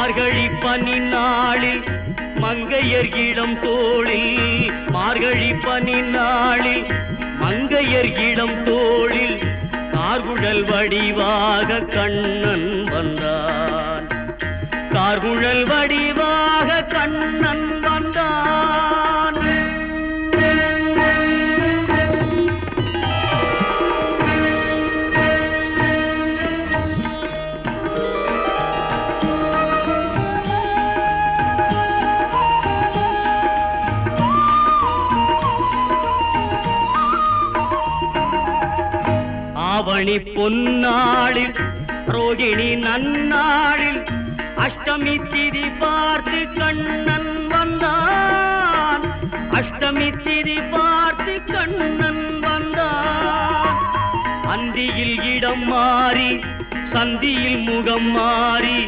மார்கழி பனி நாளில் மங்கையர் இளம் தோளில், மார்கழி பனி நாளில் மங்கையர் இளம் தோளில் கார்குழல் வடிவாக கண்ணன் வந்தான், கார்குழல் வடிவாக கண்ணன் வந்தான். ஆவணி பொன்னாளில் ரோகிணி நன்னாளில் அஷ்டமி திதி பார்த்து கண்ணன் வந்தான், அஷ்டமி திதி பார்த்து கண்ணன் வந்தான். அந்தியில் இடம் மாறி சந்தியில் முகம் மாறி